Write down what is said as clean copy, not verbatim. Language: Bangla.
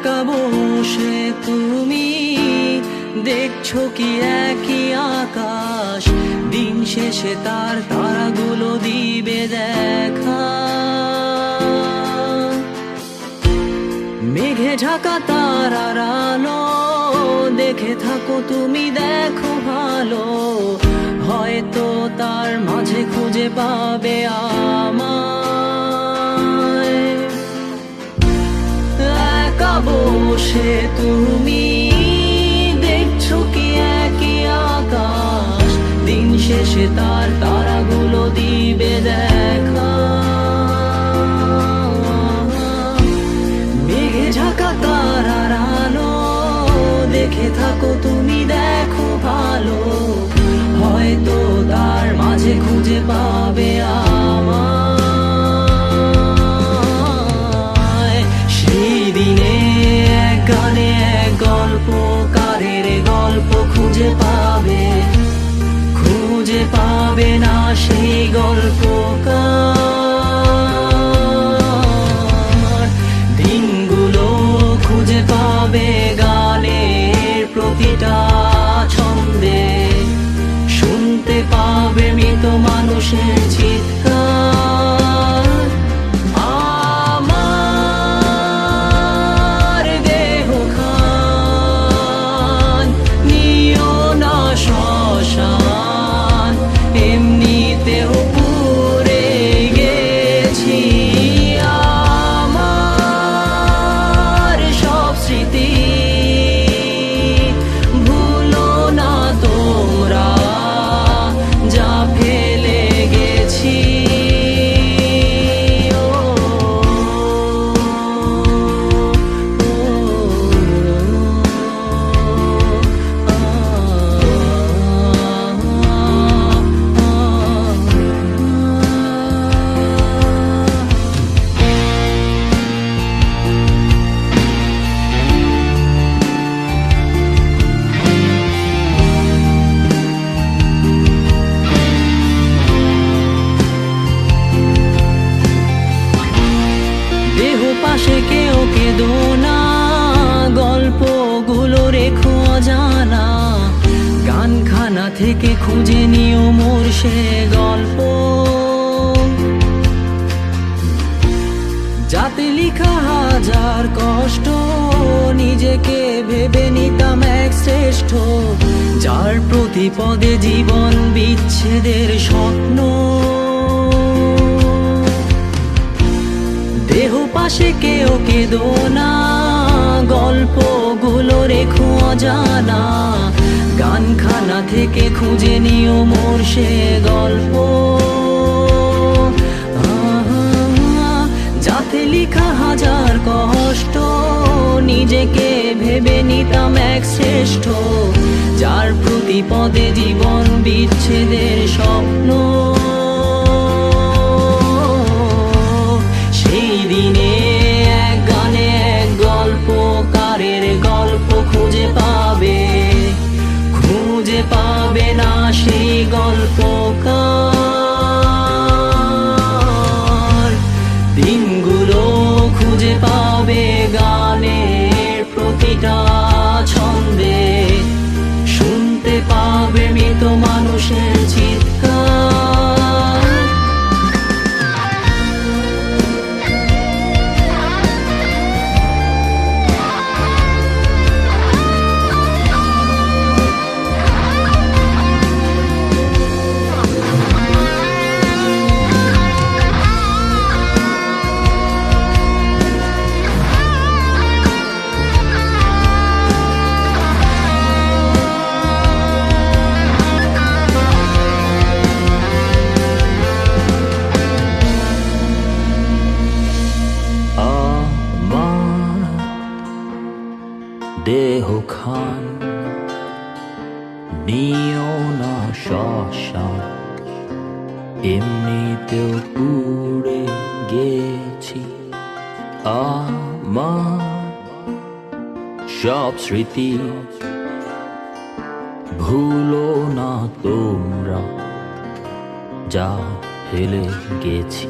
একা বসে তুমি দেখছো কি একই আকাশ, দিন শেষে তার তারাগুলো দিবে দেখা। মেঘে ঢাকা তারার আলো দেখে থাকো তুমি, দেখো ভালো, হয়তো তার মাঝে খুঁজে পাবে আমায়। একা বসে তুমি দেখছো কি একই আকাশ, দিন শেষে তার তারাগুলো দিবে দেখা। মেঘে ঢাকা তারার আলো দেখে থাকো তুমি, দেখো ভালো, হয়তো তার মাঝে খুঁজে পাবে আমায়। সেই দিনে এক গানে এক গল্পকারের গল্প খুঁজে পাবে, খুঁজে পাবে না সেই গল্পকার। দিনগুলো খুঁজে পাবে গানের প্রতিটা ছন্দে, শুনতে পাবে মৃত মানুষের চিৎকার। আমার দেহ খান নিও না শ্মশান, এমনিতেও পুড়ে গেছি। আমার সব স্মৃতি ভুলো না তোমরা, যা ফেলে গেছি। দেহ পাশে কেউ কেঁদো না, গল্পগুলো রেখো অজানা, গানখানা থেকে খুঁজে নিও মোর সে গল্প, যাতে লিখা হাজার কষ্ট নিজেকে ভেবে নিতাম এক শ্রেষ্ঠ, যার প্রতি পদে জীবন বিচ্ছেদের স্বপ্ন। দেহ পাশে কেউ কেঁদো না, গল্পগুলো রেখো অজানা, গানখানা থেকে খুঁজে নিও মোর সে গল্প, যাতে লিখা হাজার কষ্ট নিজেকে ভেবে নিতাম এক শ্রেষ্ঠ, যার প্রতি পদে জীবন বিচ্ছেদের স্বপ্ন। সেই দিনে এক গানে এক গল্পকারের গল্প খুঁজে পাবে, খুঁজে পাবে না সেই গল্পকার। দিনগুলো খুঁজে পাবে গানের প্রতিটা ছন্দে, শুনতে পাবে মৃত মানুষের চিৎকার। দেহ খান নিও না শ্মশান, এমনিতেও পুড়ে গেছি। আমার সব স্মৃতি ভুলো না তোমরা, যা ফেলে গেছি।